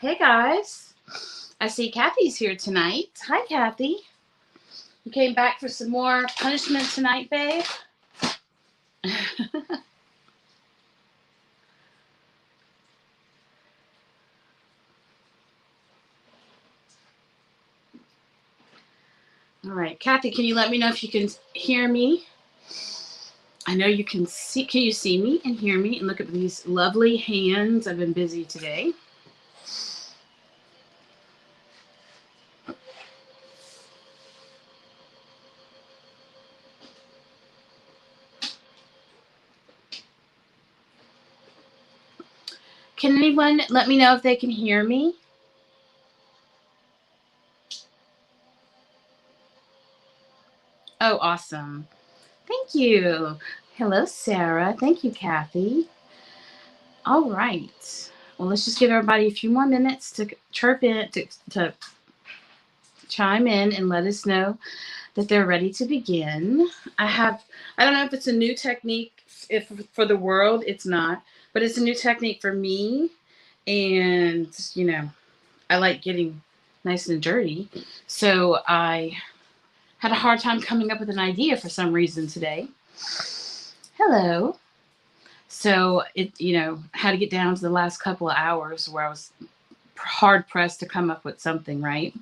Hey guys, I see Kathy's here tonight. Hi Kathy. You came back for some more punishment tonight, babe? All right, Kathy, can you let me know if you can hear me? I know you can see. Can you see me and hear me? And look at these lovely hands. I've been busy today. Can anyone let me know if they can hear me? Oh, awesome. Thank you. Hello, Sarah. Thank you, Kathy. All right. Well, let's just give everybody a few more minutes to chirp in, to chime in and let us know that they're ready to begin. I don't know if it's a new technique, if for the world, it's not, but it's a new technique for me. And, I like getting nice and dirty. So I had a hard time coming up with an idea for some reason today. Hello. So had to get down to the last couple of hours where I was hard pressed to come up with something, right?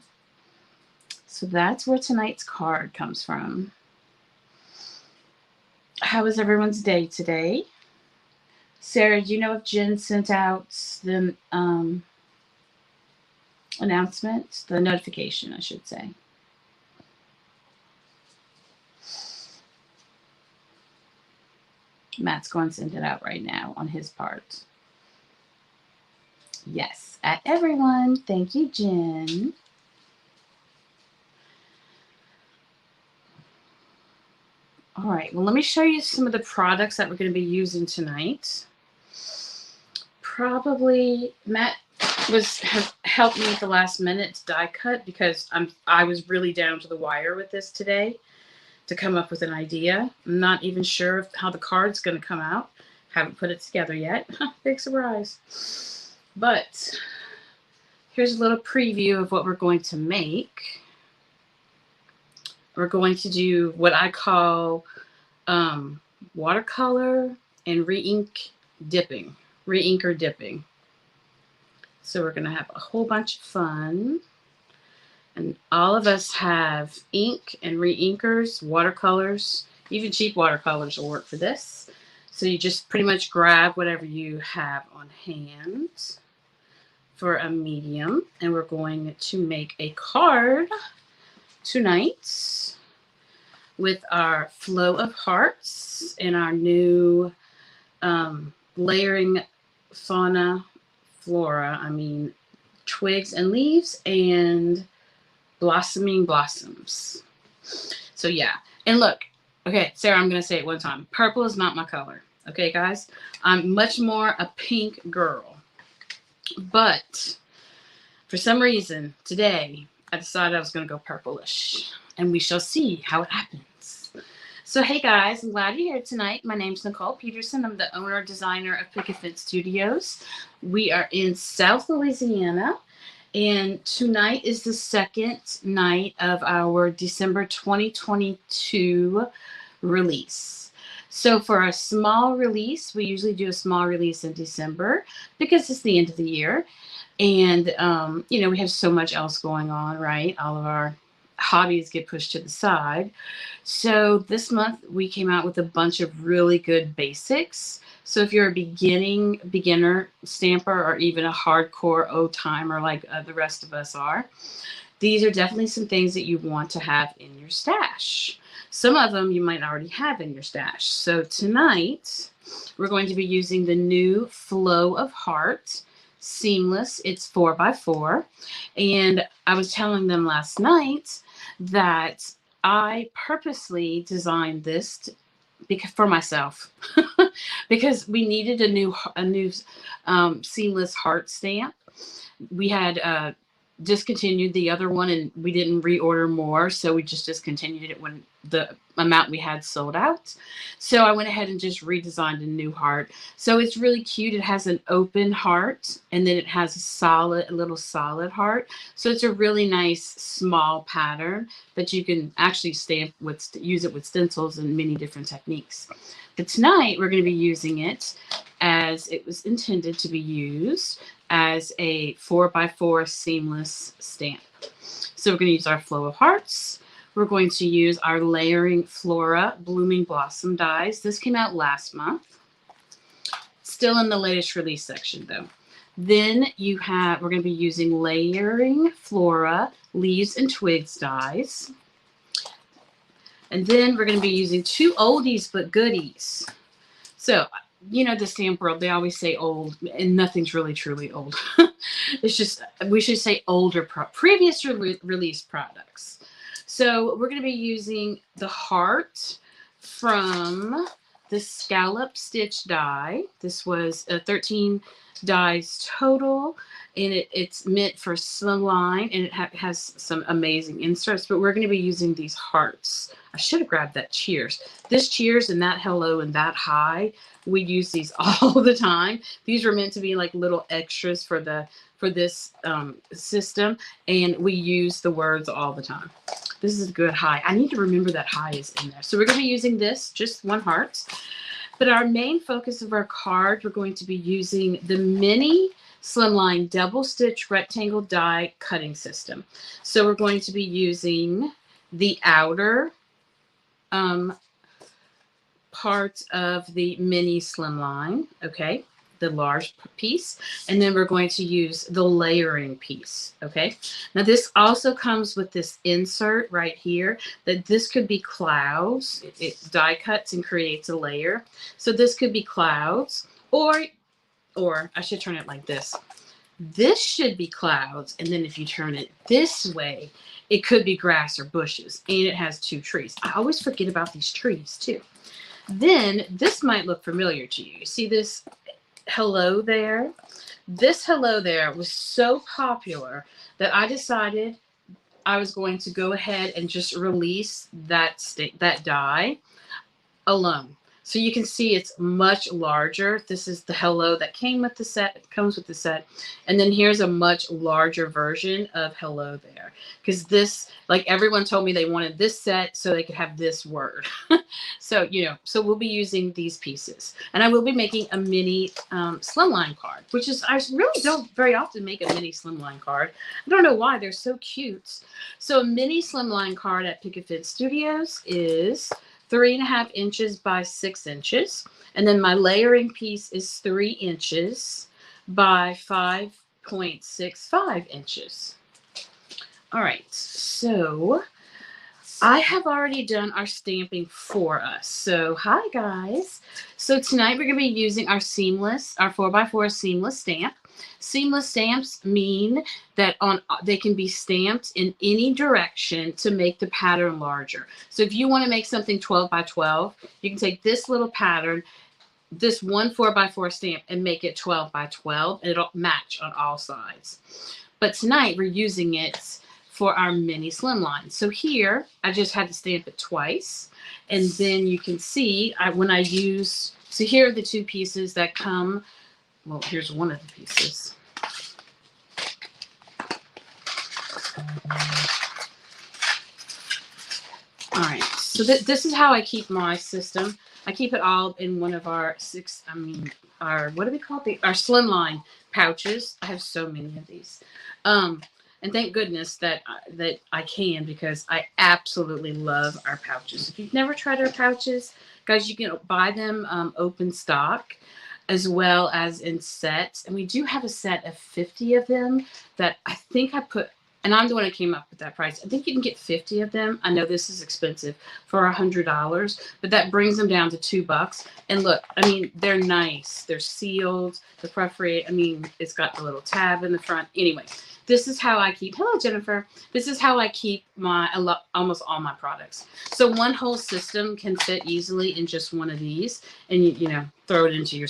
So that's where tonight's card comes from. How was everyone's day today? Sarah, do you know if Jen sent out the announcement, the notification, I should say? Matt's going to send it out right now on his part. Yes, at everyone. Thank you, Jen. All right, well, let me show you some of the products that we're going to be using tonight. Probably Matt has helped me at the last minute to die cut because I was really down to the wire with this today to come up with an idea. I'm not even sure of how the card's going to come out. Haven't put it together yet. Big surprise. But here's a little preview of what we're going to make. We're going to do what I call watercolor and re-ink or dipping. So we're going to have a whole bunch of fun. And all of us have ink and re-inkers, watercolors. Even cheap watercolors will work for this. So you just pretty much grab whatever you have on hand for a medium. And we're going to make a card tonight with our flow of hearts and our new layering twigs and leaves and blossoming blossoms. So yeah, and look, okay, Sarah, I'm going to say it one time. Purple is not my color. Okay, guys? I'm much more a pink girl. But for some reason, today, I decided I was going to go purplish. And we shall see how it happens. So, hey guys, I'm glad you're here tonight. My name's Nicole Peterson. I'm the owner and designer of Picket Studios. We are in South Louisiana. And tonight is the second night of our December 2022 release. So for a small release, we usually do a small release in December because it's the end of the year. And, we have so much else going on, right? All of our hobbies get pushed to the side. So this month we came out with a bunch of really good basics. So if you're a beginner stamper or even a hardcore old-timer like the rest of us are, these are definitely some things that you want to have in your stash. Some of them you might already have in your stash. So tonight we're going to be using the new Flow of Heart Seamless. It's 4x4. And I was telling them last night that I purposely designed this for myself because we needed a new seamless heart stamp. We had discontinued the other one and we didn't reorder more, so we just discontinued it when the amount we had sold out. So I went ahead and just redesigned a new heart. So it's really cute. It has an open heart and then it has a little solid heart. So it's a really nice small pattern that you can actually stamp with, use it with stencils and many different techniques. But tonight we're going to be using it as it was intended to be used, as a 4x4 seamless stamp. So we're going to use our flow of hearts. We're going to use our layering Flora Blooming Blossom dies. This came out last month. Still in the latest release section though. Then we're going to be using layering Flora Leaves and Twigs dies. And then we're going to be using two oldies but goodies. So, you know, the stamp world, they always say old, and nothing's really truly old. It's just, we should say older, previous release products. So we're going to be using the heart from the Scallop Stitch die. This was 13 dies total, and it's meant for slimline, and it has some amazing inserts, but we're going to be using these hearts. I should have grabbed that cheers. This cheers and that hello and that hi, we use these all the time. These were meant to be like little extras for this system, and we use the words all the time. This is a good hi. I need to remember that hi is in there. So we're going to be using this, just one heart. But our main focus of our card, we're going to be using the mini slimline double stitch rectangle die cutting system. So we're going to be using the outer part of the mini slimline, okay, the large piece, and then we're going to use the layering piece, okay. Now this also comes with this insert right here that this could be clouds. It die cuts and creates a layer. So this could be clouds, or I should turn it like this. This should be clouds, and then if you turn it this way, it could be grass or bushes, and it has two trees. I always forget about these trees too. Then this might look familiar to you. You see this hello there? This hello there was so popular that I decided I was going to go ahead and just release that die alone. So you can see it's much larger. This is the hello that came with the set. It comes with the set. And then here's a much larger version of hello there. Because this, like everyone told me they wanted this set so they could have this word. So, you know, so we'll be using these pieces. And I will be making a mini slimline card, which is, I really don't very often make a mini slimline card. I don't know why, they're so cute. So a mini slimline card at Picket Studios is 3.5 inches by 6 inches. And then my layering piece is 3 inches by 5.65 inches. All right, so I have already done our stamping for us. So hi guys. So tonight we're going to be using our seamless, our 4x4 seamless stamp. Seamless stamps mean that they can be stamped in any direction to make the pattern larger. So if you want to make something 12 by 12, you can take this little pattern, this one 4x4 stamp, and make it 12 by 12, and it'll match on all sides. But tonight we're using it for our mini slimline. So here I just had to stamp it twice, and then you can see when I use, so here are the two pieces that come. Well, here's one of the pieces. All right, so this is how I keep my system. I keep it all in one of our what do we call it? Our slimline pouches. I have so many of these. And thank goodness that I can, because I absolutely love our pouches. If you've never tried our pouches, guys, you can buy them open stock, as well as in sets. And we do have a set of 50 of them that I think I put, and I'm the one who came up with that price. I think you can get 50 of them. I know this is expensive for $100, but that brings them down to $2. And look, I mean, they're nice. They're sealed. The perforated, I mean, it's got the little tab in the front. Anyway, this is how I keep, hello Jennifer. This is how I keep almost all my products. So one whole system can fit easily in just one of these, and you know, throw it into your,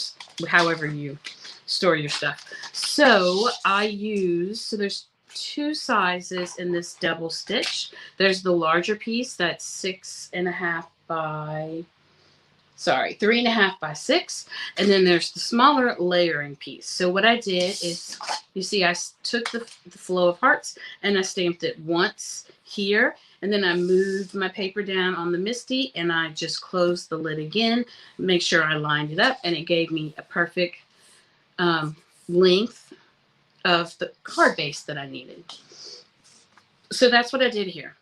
however you store your stuff. So I use, so there's two sizes in this double stitch. There's the larger piece that's 6.5 by 3.5 by 6, and then there's the smaller layering piece. So what I did is, you see, I took the flow of hearts and I stamped it once here, and then I moved my paper down on the Misty and I just closed the lid again, make sure I lined it up, and it gave me a perfect length of the card base that I needed. So that's what I did here.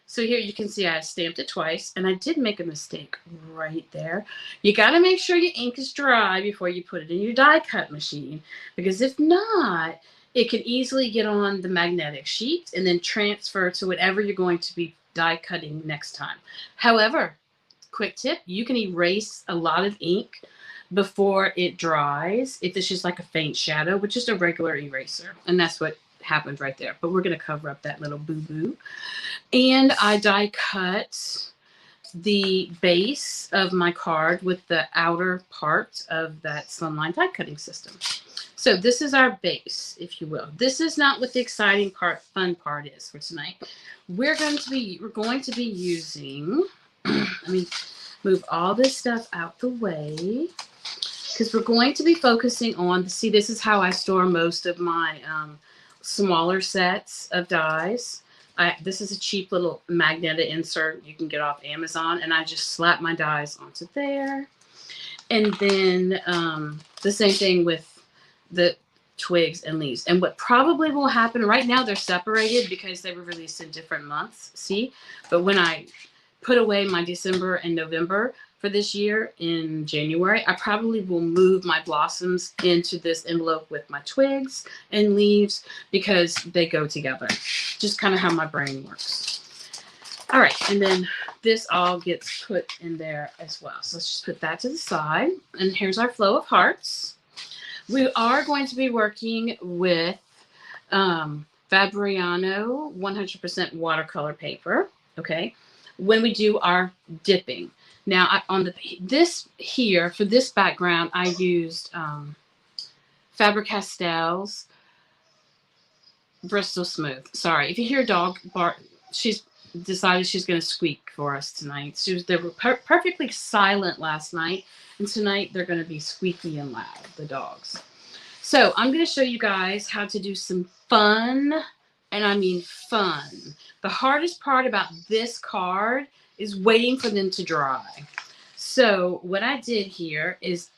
So here you can see I stamped it twice, and I did make a mistake right there. You got to make sure your ink is dry before you put it in your die cut machine, because if not, it can easily get on the magnetic sheet and then transfer to whatever you're going to be die cutting next time. However, quick tip, you can erase a lot of ink before it dries if it's just like a faint shadow with just a regular eraser, and that's what happened right there. But we're going to cover up that little boo-boo. And I die cut the base of my card with the outer part of that slimline die cutting system. So this is our base, if you will. This is not what the exciting part, fun part is for tonight. We're going to be using, let me move all this stuff out the way, because we're going to be focusing on, see, this is how I store most of my smaller sets of dies. This is a cheap little magnetic insert you can get off Amazon, and I just slap my dies onto there. And then the same thing with the twigs and leaves. And what probably will happen, right now they're separated because they were released in different months, see? But when I put away my December and November for this year in January, I probably will move my blossoms into this envelope with my twigs and leaves because they go together. Just kind of how my brain works. All right, and then this all gets put in there as well. So let's just put that to the side. And here's our flow of hearts. We are going to be working with Fabriano 100% watercolor paper, okay, when we do our dipping. Now, for this background, I used Faber-Castell's Bristol Smooth. Sorry, if you hear a dog bark, she's decided she's going to squeak for us tonight. They were perfectly silent last night, and tonight they're going to be squeaky and loud, the dogs. So I'm going to show you guys how to do some fun, and I mean fun. The hardest part about this card is waiting for them to dry. So what I did here is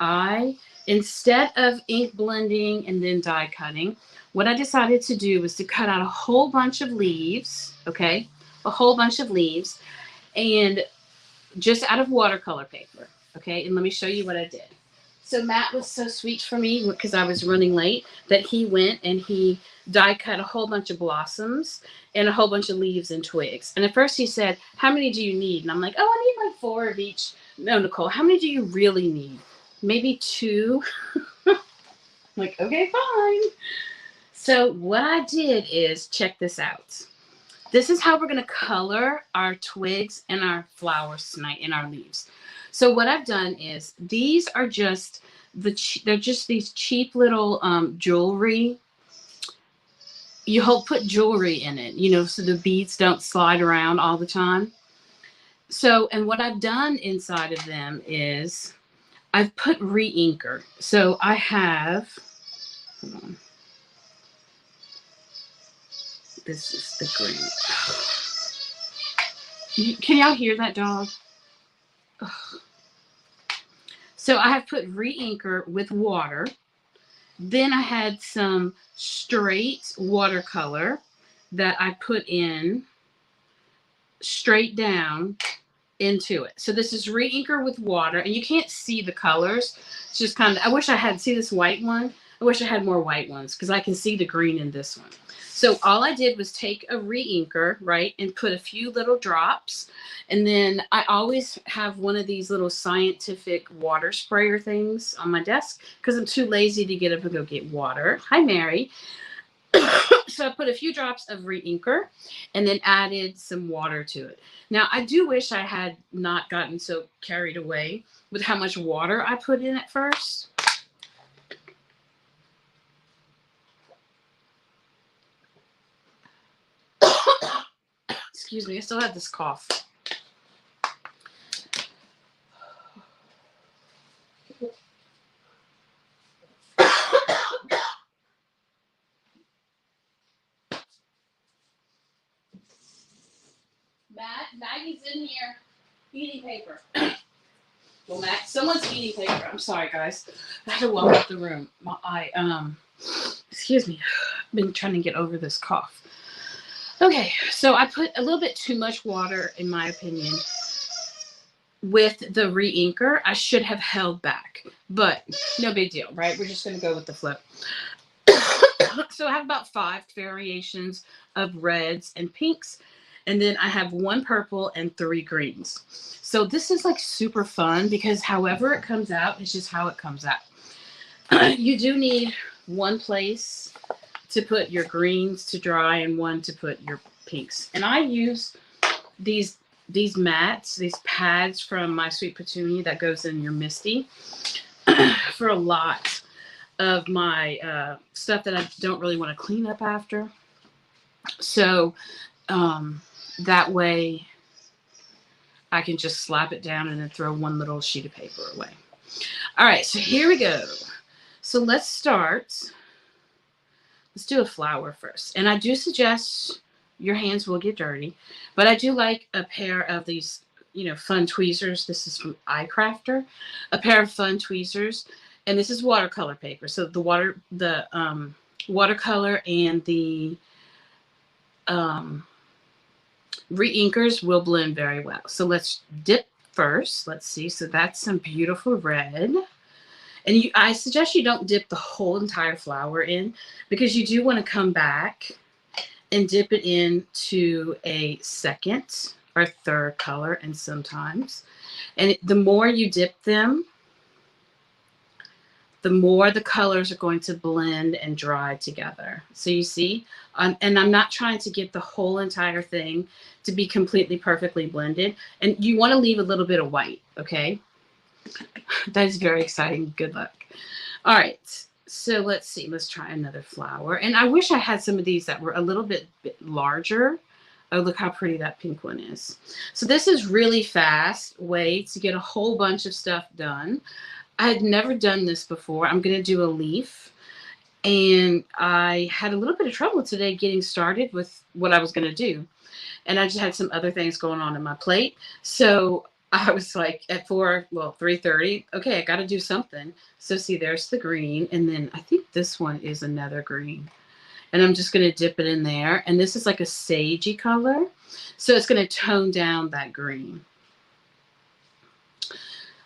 instead of ink blending and then die cutting, what I decided to do was to cut out a whole bunch of leaves, okay? A whole bunch of leaves, and just out of watercolor paper, okay? And let me show you what I did. So Matt was so sweet for me because I was running late that he went and he die cut a whole bunch of blossoms and a whole bunch of leaves and twigs. And at first he said, "How many do you need?" And I'm like, "Oh, I need like 4 of each." "No, Nicole, how many do you really need?" "Maybe 2. I'm like, "Okay, fine." So what I did is, check this out. This is how we're going to color our twigs and our flowers tonight and our leaves. So what I've done is, these are just they're just these cheap little jewelry. You put jewelry in it, so the beads don't slide around all the time. So, and what I've done inside of them is I've put re-inker. So I have, hold on. This is the green. Can y'all hear that dog? Ugh. So I have put re-inker with water. Then I had some straight watercolor that I put in straight down into it. So this is re-inker with water, and you can't see the colors. It's just kind of, I wish I had, see this white one? I wish I had more white ones because I can see the green in this one. So all I did was take a re-inker, right, and put a few little drops. And then I always have one of these little scientific water sprayer things on my desk because I'm too lazy to get up and go get water. Hi, Mary. So I put a few drops of re-inker and then added some water to it. Now, I do wish I had not gotten so carried away with how much water I put in at first. Excuse me, I still have this cough. Maggie's in here eating paper. Well, someone's eating paper. I'm sorry, guys. I had to walk out the room. Excuse me. I've been trying to get over this cough. Okay, so I put a little bit too much water, in my opinion, with the re-inker. I should have held back, but no big deal, right? We're just going to go with the flow. So I have about 5 variations of reds and pinks, and then I have 1 purple and 3 greens. So this is like super fun because however it comes out is just how it comes out. You do need 1 place to put your greens to dry and 1 to put your pinks. And I use these mats, these pads from My Sweet Petunia that goes in your Misty for a lot of my stuff that I don't really want to clean up after. So that way I can just slap it down and then throw 1 little sheet of paper away. All right, so here we go. So let's start. Let's do a flower first. And I do suggest your hands will get dirty, but I do like a pair of these, fun tweezers. This is from iCrafter, a pair of fun tweezers. And this is watercolor paper. So the watercolor and the re-inkers will blend very well. So let's dip first. Let's see. So that's some beautiful red. And I suggest you don't dip the whole entire flower in because you do want to come back and dip it into a second or third color and sometimes. And the more you dip them, the more the colors are going to blend and dry together. So you see, and I'm not trying to get the whole entire thing to be completely perfectly blended. And you want to leave a little bit of white, okay? That is very exciting. Good luck. All right. So let's see. Let's try another flower. And I wish I had some of these that were a little bit larger. Oh, look how pretty that pink one is. So this is really fast way to get a whole bunch of stuff done. I had never done this before. I'm going to do a leaf. And I had a little bit of trouble today getting started with what I was going to do. And I just had some other things going on in my plate. So I was like at 3:30. Okay, I got to do something. So see, there's the green. And then I think this one is another green. And I'm just going to dip it in there. And this is like a sagey color. So it's going to tone down that green.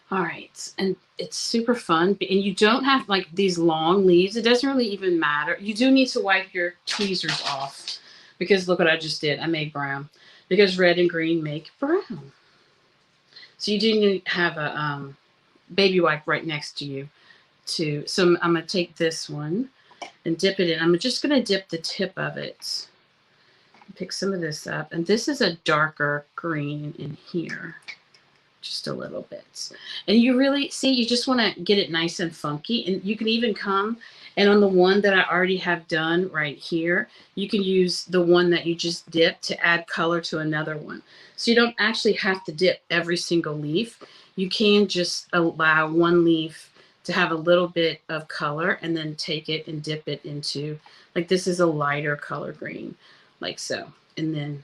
All right. And it's super fun. And you don't have like these long leaves. It doesn't really even matter. You do need to wipe your tweezers off because look what I just did. I made brown because red and green make brown. So you do need to have a baby wipe right next to you too. So I'm going to take this one and dip it in. I'm just going to dip the tip of it. Pick some of this up. And this is a darker green in here. Just a little bit. And you really, see, you just want to get it nice and funky. And you can even come, and on the one that I already have done right here, you can use the one that you just dipped to add color to another one. So you don't actually have to dip every single leaf. You can just allow one leaf to have a little bit of color and then take it and dip it into, like this is a lighter color green, like so. And then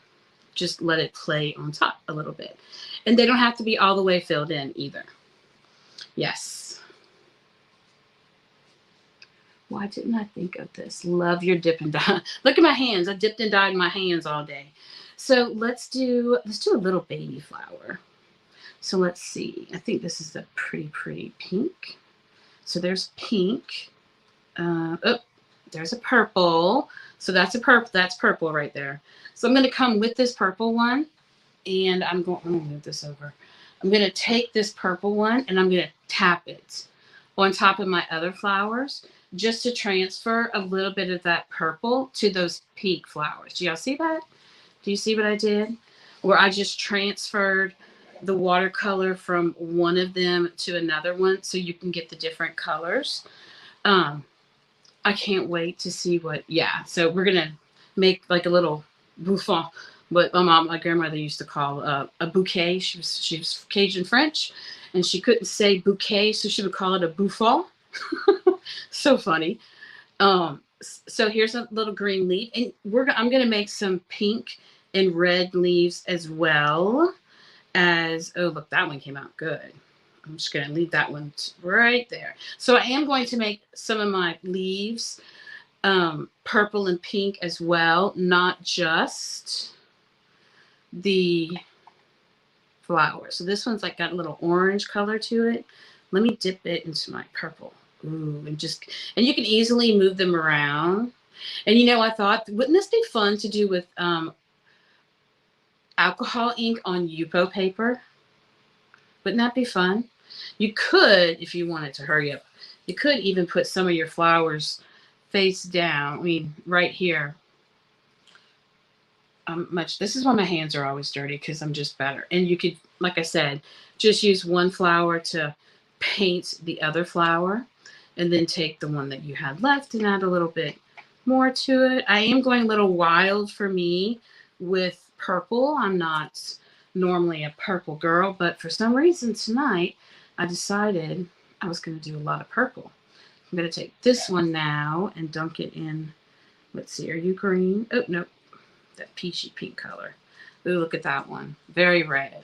just let it play on top a little bit. And they don't have to be all the way filled in either. Yes. Why didn't I think of this? Love your dip and dye. Look at my hands. I dipped and dyed my hands all day. So let's do a little baby flower. So let's see. I think this is a pretty pink. So there's pink. There's a purple. So that's purple right there. So I'm going to come with this purple one, and I'm going to move this over. I'm going to take this purple one, and I'm going to tap it on top of my other flowers just to transfer a little bit of that purple to those pink flowers. Do y'all see that? Do you see what I did? Where I just transferred the watercolor from one of them to another one so you can get the different colors. I can't wait to see what, yeah. So we're going to make like a little bouffant what my grandmother used to call a bouquet. She was Cajun French, and she couldn't say bouquet, so she would call it a buffon. So funny. So here's a little green leaf, and I'm gonna make some pink and red leaves as well as. Oh, look, that one came out good. I'm just gonna leave that one right there. So I am going to make some of my leaves purple and pink as well, not just the flower. So this one's like got a little orange color to it. Let me dip it into my purple. Ooh, and you can easily move them around. And I thought, wouldn't this be fun to do with alcohol ink on Yupo paper? Wouldn't that be fun? You could, if you wanted to hurry up, you could even put some of your flowers face down. I mean, right here. This is why my hands are always dirty, because I'm just better. And you could, like I said, just use one flower to paint the other flower, and then take the one that you had left and add a little bit more to it. I am going a little wild for me with purple. I'm not normally a purple girl, but for some reason tonight I decided I was going to do a lot of purple. I'm going to take this one now and dunk it in. Let's see, are you green? Oh, no. That peachy pink color. Ooh, look at that one. Very red.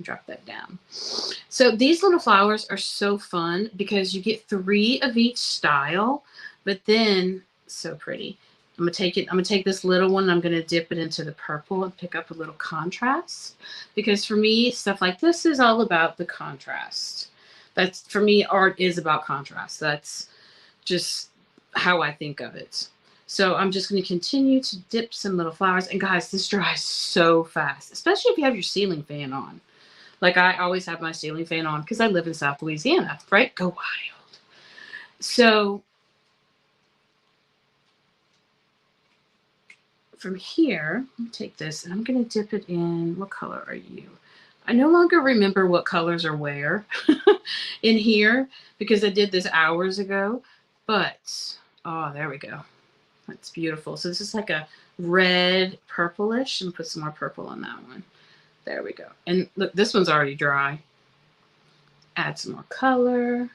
Drop that down. So these little flowers are so fun because you get 3 of each style, but then so pretty. I'm gonna take this little one, and I'm gonna dip it into the purple and pick up a little contrast, because for me, stuff like this is all about the contrast. That's, for me, art is about contrast. That's just how I think of it. So I'm just going to continue to dip some little flowers. And guys, this dries so fast, especially if you have your ceiling fan on. Like, I always have my ceiling fan on because I live in South Louisiana, right? Go wild. So from here, let me take this and I'm going to dip it in. What color are you? I no longer remember what colors are where in here because I did this hours ago. But, oh, there we go. That's beautiful. So this is like a red purplish, and put some more purple on that one. There we go. And look, this one's already dry. Add some more color.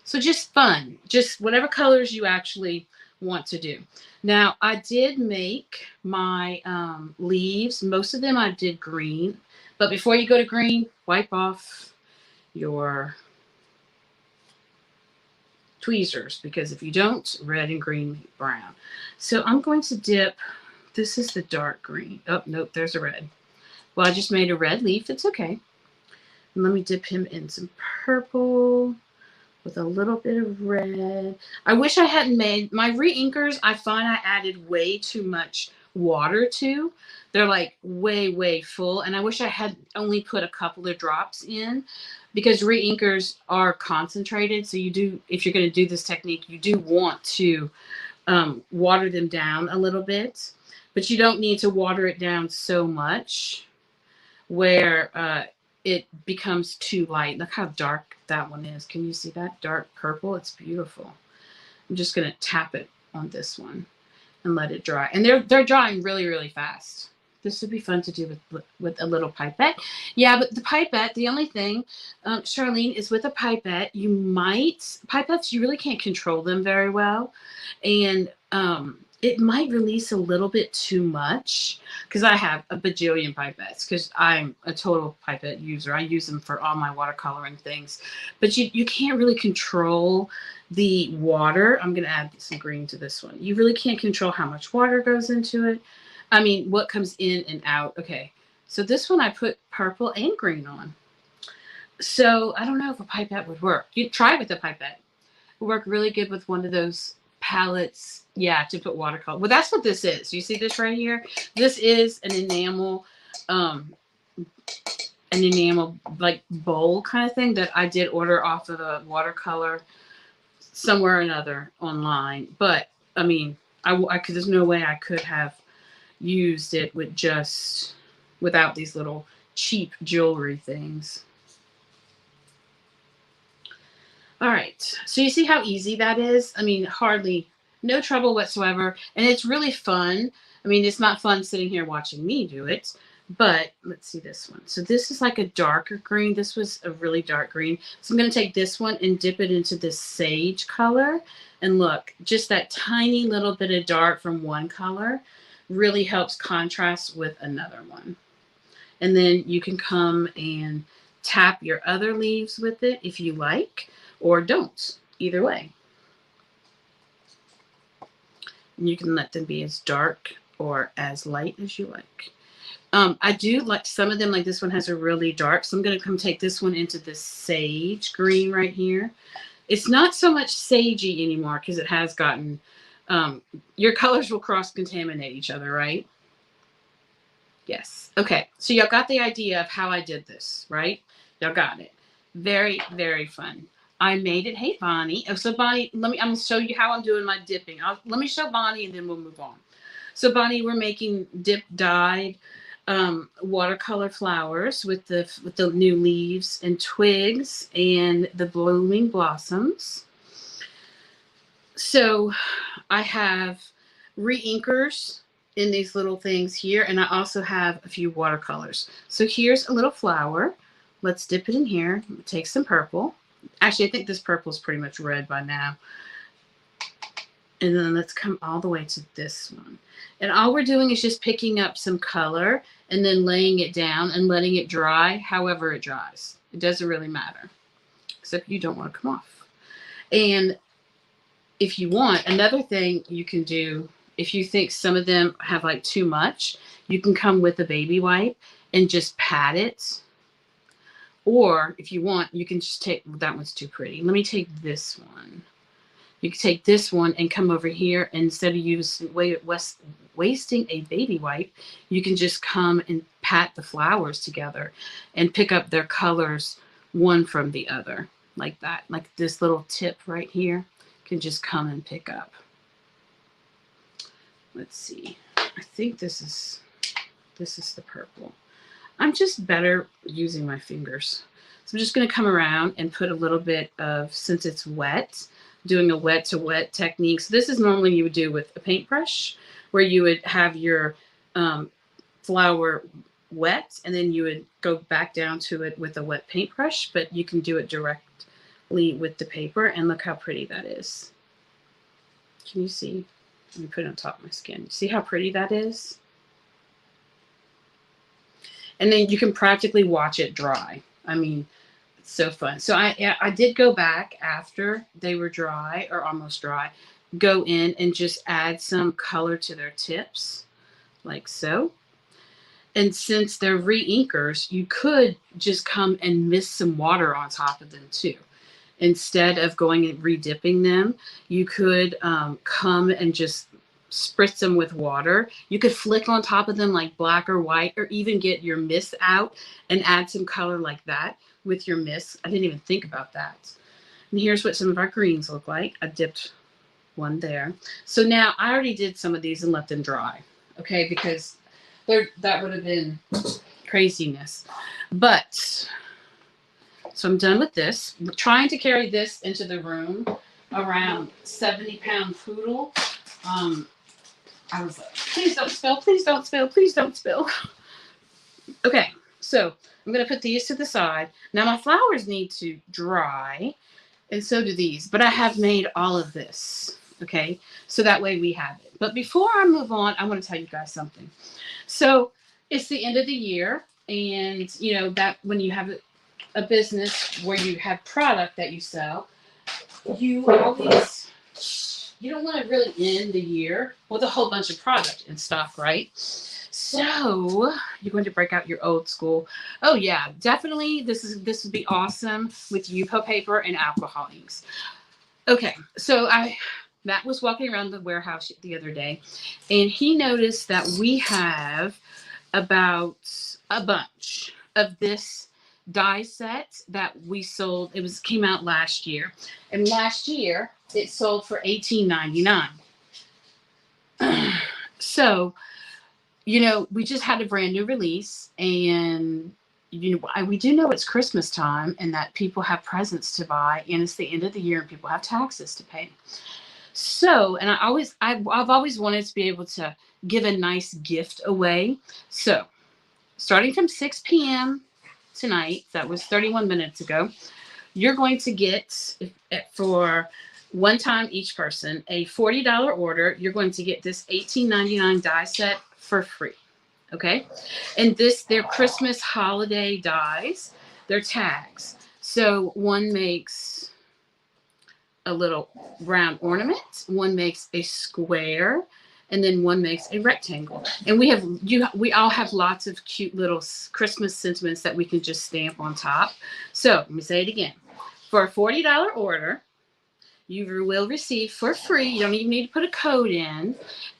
So just fun, just whatever colors you actually want to do. Now I did make my leaves. Most of them I did green, but before you go to green, wipe off your tweezers, because if you don't, red and green brown. So I'm going to dip, this is the dark green. Oh, nope, there's a red. Well, I just made a red leaf. It's okay. And let me dip him in some purple with a little bit of red. I wish I hadn't made my re-inkers. I find I added way too much water to. They're like way full, and I wish I had only put a couple of drops in, because re-inkers are concentrated. So you do, if you're going to do this technique, you do want to water them down a little bit, but you don't need to water it down so much where it becomes too light. Look how dark that one is. Can you see that dark purple? It's beautiful. I'm just going to tap it on this one and let it dry. And they're drying really fast. This would be fun to do with a little pipette. Yeah, but the pipette, the only thing, Charlene, is with a pipette, pipettes, you really can't control them very well. And it might release a little bit too much, because I have a bajillion pipettes, because I'm a total pipette user. I use them for all my watercoloring things. But you can't really control the water. I'm going to add some green to this one. You really can't control how much water goes into it. I mean, what comes in and out. Okay, so this one I put purple and green on. So I don't know if a pipette would work. You try with a pipette. It would work really good with one of those palettes, yeah, to put watercolor. Well, that's what this is. You see this right here? This is an enamel like bowl kind of thing that I did order off of a watercolor somewhere or another online. But I mean, I could, there's no way I could have used it without these little cheap jewelry things. All right, so you see how easy that is? I mean, hardly, no trouble whatsoever. And it's really fun I mean, it's not fun sitting here watching me do it, but let's see this one. So this is like a darker green. This was a really dark green. So I'm going to take this one and dip it into this sage color. And look, just that tiny little bit of dark from one color really helps contrast with another one. And then you can come and tap your other leaves with it if you like, or don't, either way. And you can let them be as dark or as light as you like. I do like some of them, like this one has a really dark, so I'm going to come take this one into this sage green right here. It's not so much sagey anymore because it has gotten, your colors will cross-contaminate each other, right? Yes. Okay, so y'all got the idea of how I did this, right? Y'all got it. Very, very fun. I made it. Hey, Bonnie. Oh, so Bonnie, I'm going to show you how I'm doing my dipping. Let me show Bonnie and then we'll move on. So Bonnie, we're making dyed watercolor flowers with the new leaves and twigs and the blooming blossoms. So I have re-inkers in these little things here, and I also have a few watercolors. So here's a little flower. Let's dip it in here. Take some purple. Actually, I think this purple is pretty much red by now. And then let's come all the way to this one. And all we're doing is just picking up some color and then laying it down and letting it dry however it dries. It doesn't really matter, except you don't want to come off. And if you want, another thing you can do, if you think some of them have like too much, you can come with a baby wipe and just pat it. Or if you want, you can just take, that one's too pretty. Let me take this one. You can take this one and come over here, and instead of wasting a baby wipe, you can just come and pat the flowers together and pick up their colors one from the other, like that. Like this little tip right here can just come and pick up. Let's see. I think this is the purple. I'm just better using my fingers. So I'm just going to come around and put a little bit of, since it's wet, doing a wet to wet technique. So this is normally you would do with a paintbrush, where you would have your flower wet and then you would go back down to it with a wet paintbrush, but you can do it directly with the paper. And look how pretty that is. Can you see? Let me put it on top of my skin. See how pretty that is? And then you can practically watch it dry. I mean, it's so fun. So I did go back after they were dry or almost dry, go in and just add some color to their tips, like so. And since they're re-inkers, you could just come and mist some water on top of them too. Instead of going and re-dipping them, you could come and just spritz them with water. You could flick on top of them like black or white, or even get your mist out and add some color like that with your mist. I didn't even think about that. And here's what some of our greens look like. I dipped one there. So now I already did some of these and let them dry, okay, because that would have been craziness. But so I'm done with this. I'm trying to carry this into the room, around 70-pound poodle. I was like, please don't spill, please don't spill, please don't spill. Okay, so I'm going to put these to the side. Now my flowers need to dry, and so do these, but I have made all of this, okay? So that way we have it. But before I move on, I want to tell you guys something. So it's the end of the year, and you know that when you have a business where you have product that you sell, you don't want to really end the year with a whole bunch of product in stock, right? So you're going to break out your old school. Oh yeah, definitely. This would be awesome with Yupo paper and alcohol inks. Okay, so Matt was walking around the warehouse the other day, and he noticed that we have about a bunch of this die set that we sold. Came out last year, and last year it sold for $18.99. So, you know, we just had a brand new release, and you know, we do know it's Christmas time and that people have presents to buy, and it's the end of the year and people have taxes to pay. So, and I've always wanted to be able to give a nice gift away. So, starting from 6 p.m. tonight, that was 31 minutes ago, you're going to get, for one time each person, a $40 order. You're going to get this $18.99 die set for free. Okay. And they're Christmas holiday dies. They're tags. So one makes a little round ornament, one makes a square, and then one makes a rectangle. And we all have lots of cute little Christmas sentiments that we can just stamp on top. So let me say it again. For a $40 order, you will receive for free, you don't even need to put a code in,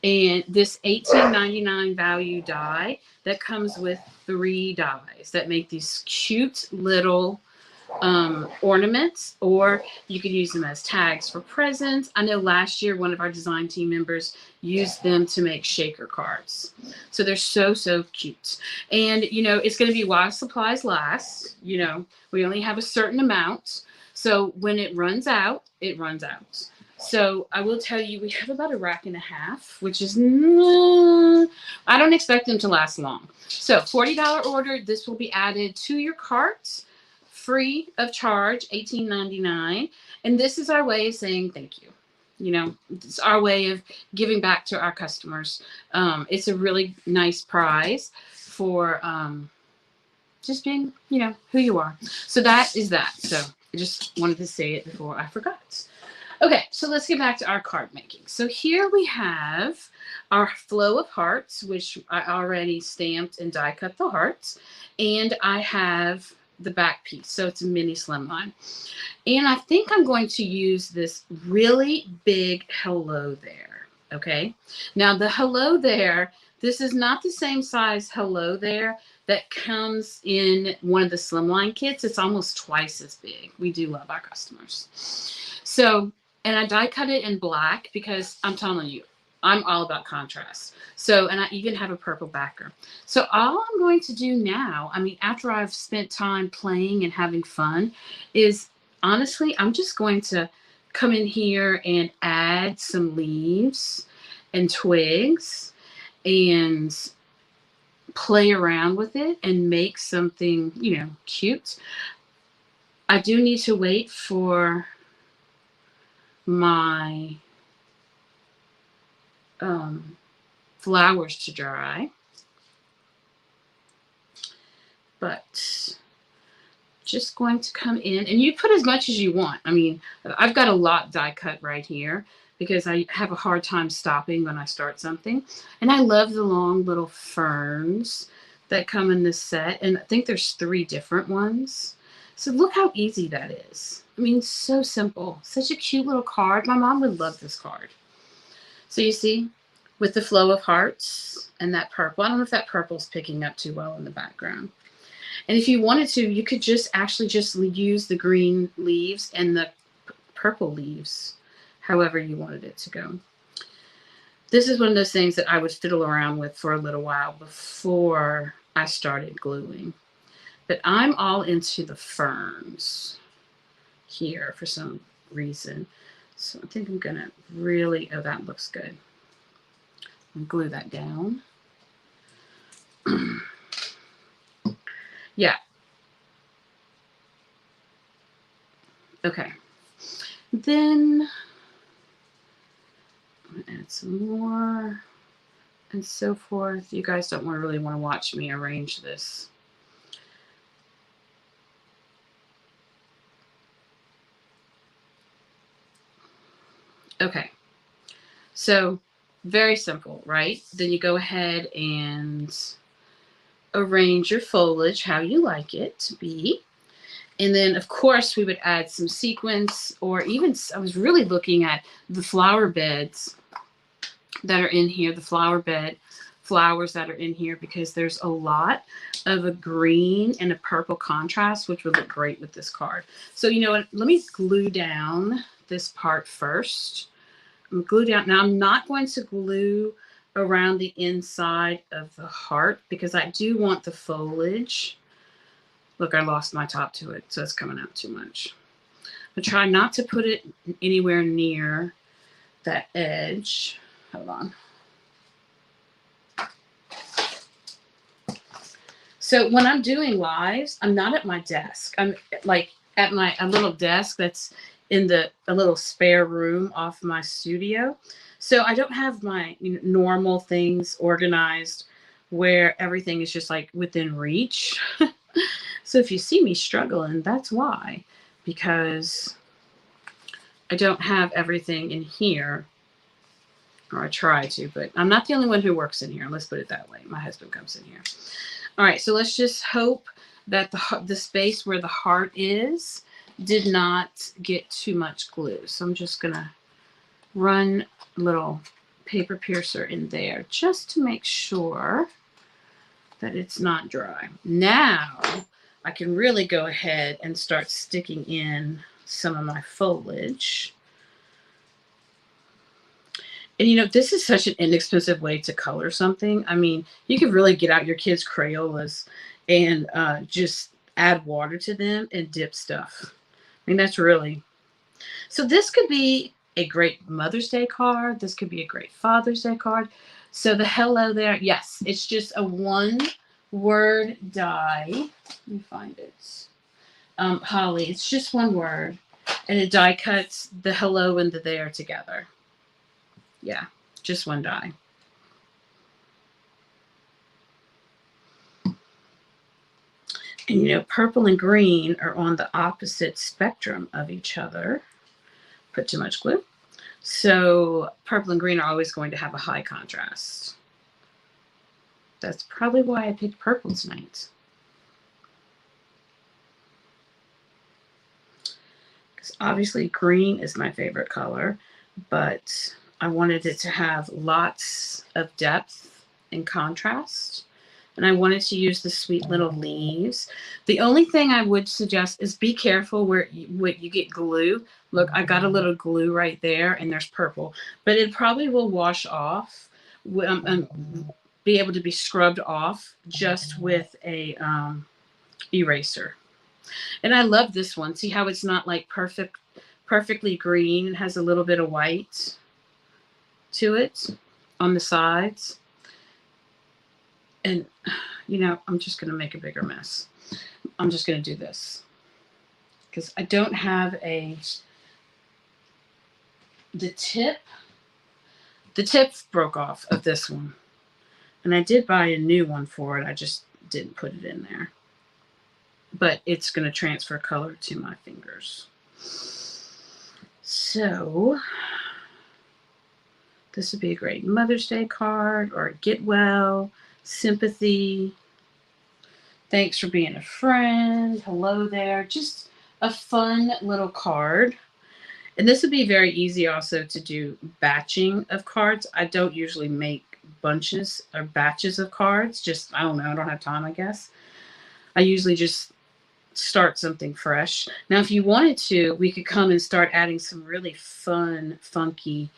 and this $18.99 value die that comes with 3 dies that make these cute little ornaments, or you could use them as tags for presents. I know last year one of our design team members used them to make shaker cards. So they're so, so cute. And, it's going to be while supplies last. We only have a certain amount. So when it runs out, it runs out. So I will tell you, we have about a rack and a half, which is, I don't expect them to last long. So $40 order, this will be added to your cart, free of charge, $18.99. And this is our way of saying thank you. It's our way of giving back to our customers. It's a really nice prize for just being, who you are. So that is that. So I just wanted to say it before I forgot. Okay, so let's get back to our card making. So here we have our flow of hearts, which I already stamped and die cut the hearts. And I have the back piece. So it's a mini slimline. And I think I'm going to use this really big hello there. Okay. Now the hello there, this is not the same size hello there that comes in one of the slimline kits. It's almost twice as big. We do love our customers. So, and I die cut it in black because I'm telling you, I'm all about contrast. So, and I even have a purple backer. So all I'm going to do now, after I've spent time playing and having fun, is honestly, I'm just going to come in here and add some leaves and twigs and play around with it and make something, cute. I do need to wait for my flowers to dry, but just going to come in, and you put as much as you want. I've got a lot die cut right here because I have a hard time stopping when I start something. And I love the long little ferns that come in this set. And I think there's 3 different ones. So look how easy that is. So simple. Such a cute little card. My mom would love this card. So you see, with the flow of hearts and that purple. I don't know if that purple's picking up too well in the background. And if you wanted to, you could just use the green leaves and the purple leaves, however you wanted it to go. This is one of those things that I would fiddle around with for a little while before I started gluing. But I'm all into the ferns here for some reason. So I think I'm going to really, that looks good. And glue that down. Yeah. Okay. Then I'm gonna add some more and so forth. You guys don't really want to watch me arrange this. Okay. So very simple, right? Then you go ahead and arrange your foliage how you like it to be. And then, of course, we would add some sequins, or even, I was really looking at the flower beds that are in here, the flower bed flowers that are in here, because there's a lot of a green and a purple contrast, which would look great with this card. So, you know what? Let me glue down this part first. I'm glue down. Now, I'm not going to glue around the inside of the heart because I do want the foliage. Look, I lost my top to it, so it's coming out too much. But try not to put it anywhere near that edge. Hold on. So when I'm doing lives, I'm not at my desk. I'm like at a little desk that's in a little spare room off my studio. So I don't have my normal things organized where everything is just like within reach. So if you see me struggling, that's why, because I don't have everything in here, or I try to, but I'm not the only one who works in here. Let's put it that way. My husband comes in here. All right, so let's just hope that the space where the heart is did not get too much glue. So I'm just going to run a little paper piercer in there just to make sure that it's not dry. Now I can really go ahead and start sticking in some of my foliage. And this is such an inexpensive way to color something. I mean, you could really get out your kids' Crayolas and just add water to them and dip stuff. I mean, that's really... So this could be a great Mother's Day card. This could be a great Father's Day card. So the hello there, yes, it's just a one-word die. Let me find it. Holly, it's just one word. And it die cuts the hello and the there together. Yeah, just one die. And purple and green are on the opposite spectrum of each other. Put too much glue. So purple and green are always going to have a high contrast. That's probably why I picked purple tonight. Because obviously green is my favorite color, but I wanted it to have lots of depth and contrast. And I wanted to use the sweet little leaves. The only thing I would suggest is be careful where you get glue. Look, I got a little glue right there, and there's purple. But it probably will wash off and be able to be scrubbed off just with a eraser. And I love this one. See how it's not like perfectly green. It has a little bit of white to it on the sides. And I'm just going to make a bigger mess. I'm just going to do this because I don't have the tip broke off of this one, and I did buy a new one for it. I just didn't put it in there, but it's going to transfer color to my fingers. So this would be a great Mother's Day card, or a get well, sympathy, thanks for being a friend, hello there, just a fun little card. And this would be very easy also to do batching of cards. I don't usually make bunches or batches of cards. Just, I don't know, I don't have time, I guess. I usually just start something fresh. Now, if you wanted to, we could come and start adding some really fun, funky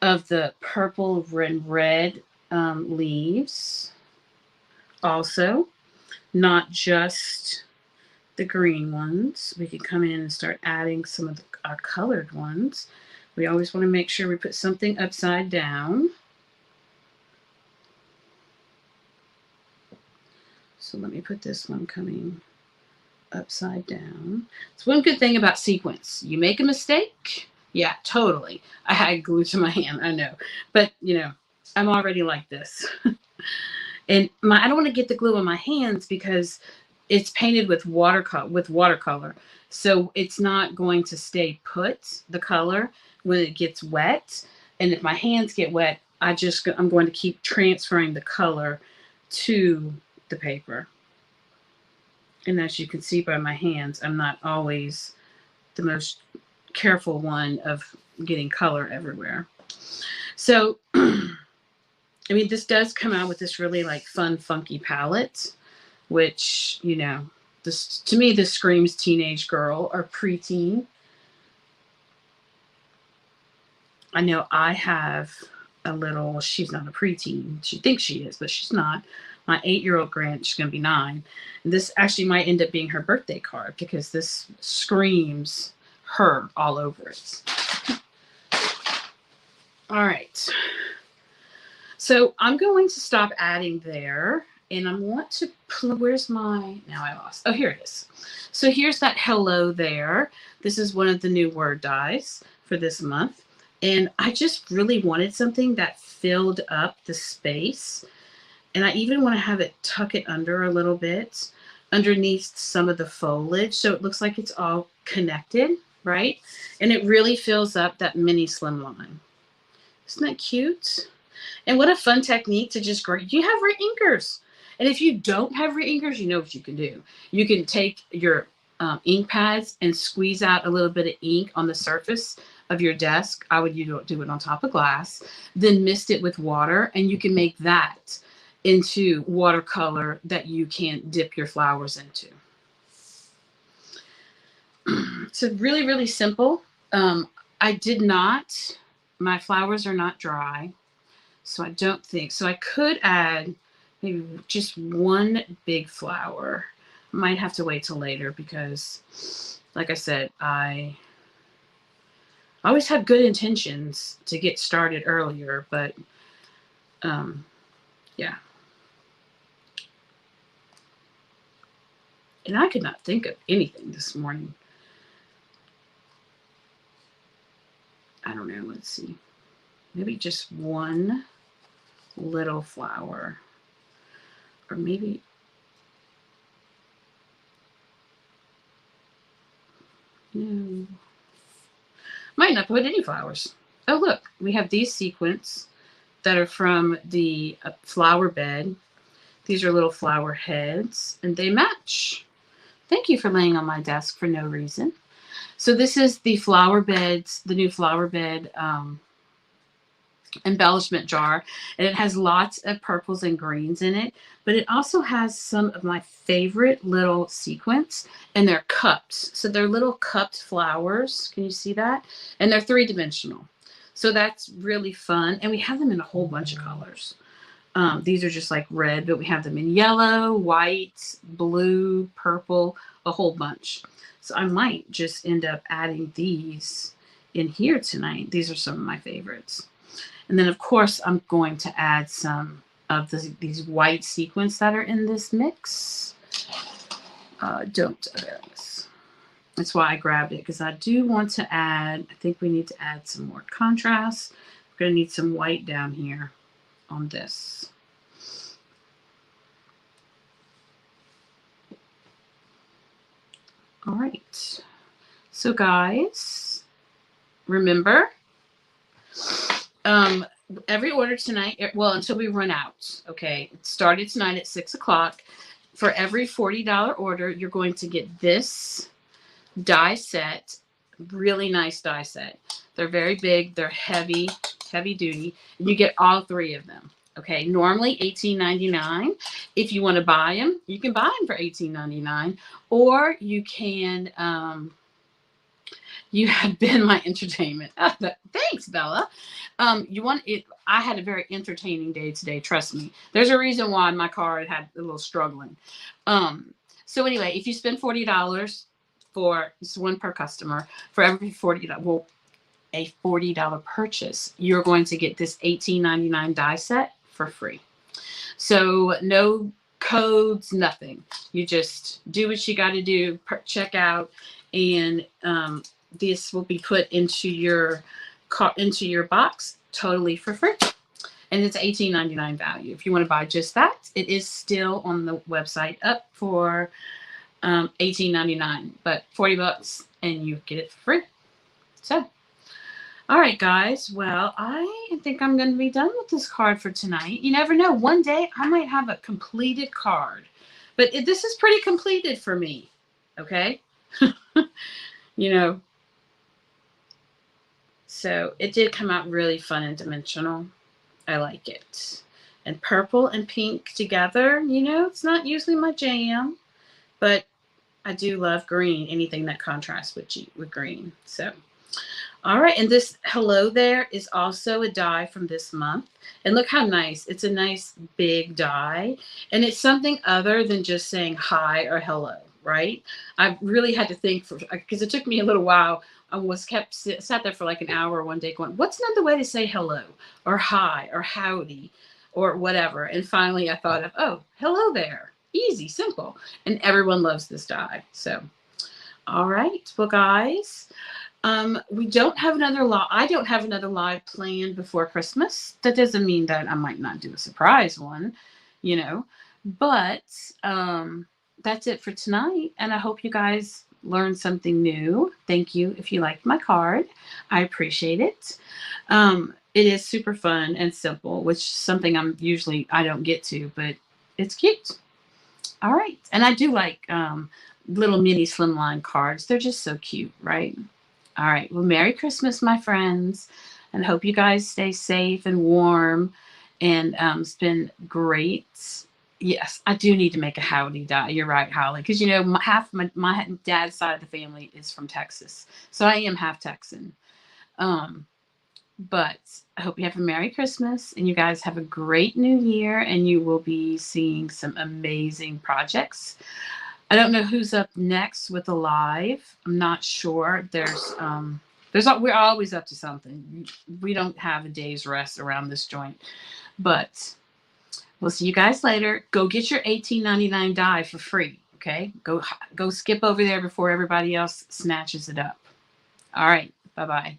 of the purple and red leaves. Also, not just the green ones. We could come in and start adding some of our colored ones. We always want to make sure we put something upside down. So let me put this one coming upside down. It's one good thing about sequins. You make a mistake. Yeah, totally. I had glue to my hand, I know. But, I'm already like this. And I don't want to get the glue on my hands because it's painted with watercolor. So it's not going to stay put, the color, when it gets wet. And if my hands get wet, I'm going to keep transferring the color to the paper. And as you can see by my hands, I'm not always the most careful one of getting color everywhere. So, I mean, this does come out with this really like fun, funky palette, which, this, to me, this screams teenage girl or preteen. I know I have a little, she's not a preteen. She thinks she is, but she's not. My 8-year-old she's going to be 9. And this actually might end up being her birthday card because this screams her all over it. All right. So I'm going to stop adding there. And I want to, where's my, now I lost. Oh, here it is. So here's that hello there. This is one of the new word dies for this month. And I just really wanted something that filled up the space. And I even want to have it tuck it under a little bit underneath some of the foliage. So it looks like it's all connected, right? And it really fills up that mini slim line. Isn't that cute? And what a fun technique to just grab. You have re-inkers. And if you don't have re-inkers, you know what you can do. You can take your ink pads and squeeze out a little bit of ink on the surface of your desk. I would do it on top of glass. Then mist it with water, and you can make that into watercolor that you can dip your flowers into. So really, really simple. I did not, my flowers are not dry. So I don't think, so I could add maybe just one big flower. Might have to wait till later because, like I said, I always have good intentions to get started earlier, but yeah. And I could not think of anything this morning. I don't know, let's see. Maybe just one little flower, or maybe no, might not put any flowers. Oh look, we have these sequins that are from the flower bed. These are little flower heads and they match. Thank you for laying on my desk for no reason. So this is the flower beds, the new flower bed embellishment jar, and it has lots of purples and greens in it, but it also has some of my favorite little sequins, and they're cups. So they're little cupped flowers. Can you see that? And they're 3-dimensional. So that's really fun. And we have them in a whole bunch of colors. These are just like red, but we have them in yellow, white, blue, purple, a whole bunch. So I might just end up adding these in here tonight. These are some of my favorites. And then, of course, I'm going to add some of these white sequins that are in this mix. That's why I grabbed it, because I do want to add, I think we need to add some more contrast. We're going to need some white down here on this. All right. So, guys, remember, every order tonight, well, until we run out, okay? It started tonight at 6 o'clock. For every $40 order, you're going to get this die set, really nice die set. They're very big. They're heavy duty. And you get all 3 of them, okay? Normally $18.99. If you want to buy them, you can buy them for $18.99, or you can, you have been my entertainment. Thanks, Bella. You want it? I had a very entertaining day today. Trust me. There's a reason why my card had a little struggling. So anyway, if you spend $40 for, it's one per customer, for every $40, well, a $40 purchase, you're going to get this $18.99 die set for free. So no codes, nothing. You just do what you got to do, check out, and this will be put into your box totally for free. And it's $18.99 value. If you want to buy just that, it is still on the website up for $18.99, but $40 and you get it for free. So, all right, guys. Well, I think I'm going to be done with this card for tonight. You never know. One day I might have a completed card, but this is pretty completed for me. Okay. You know, so it did come out really fun and dimensional. I like it. And purple and pink together, you know, it's not usually my jam, but I do love green, anything that contrasts with green. So, all right. And this hello there is also a die from this month. And look how nice. It's a nice big die. And it's something other than just saying hi or hello. right? I really had to think for, because it took me a little while. I was sat there for like an hour one day going, what's another way to say hello or hi or howdy or whatever? And finally I thought of, oh, hello there. Easy, simple. And everyone loves this die. So, all right. Well, guys, we don't have another live. I don't have another live planned before Christmas. That doesn't mean that I might not do a surprise one, you know. But that's it for tonight. And I hope you guys learned something new. Thank you if you liked my card. I appreciate it. It is super fun and simple, which is something I don't get to, but it's cute. All right. And I do like little mini slimline cards. They're just so cute, right? All right. Well, Merry Christmas, my friends. And hope you guys stay safe and warm. And it's been great. Yes, I do need to make a howdy die. You're right, Holly. Because, half my dad's side of the family is from Texas. So I am half Texan. But I hope you have a Merry Christmas and you guys have a great new year and you will be seeing some amazing projects. I don't know who's up next with the live. I'm not sure. We're always up to something. We don't have a day's rest around this joint. But we'll see you guys later. Go get your $18.99 die for free. Okay? Go skip over there before everybody else snatches it up. All right. Bye-bye.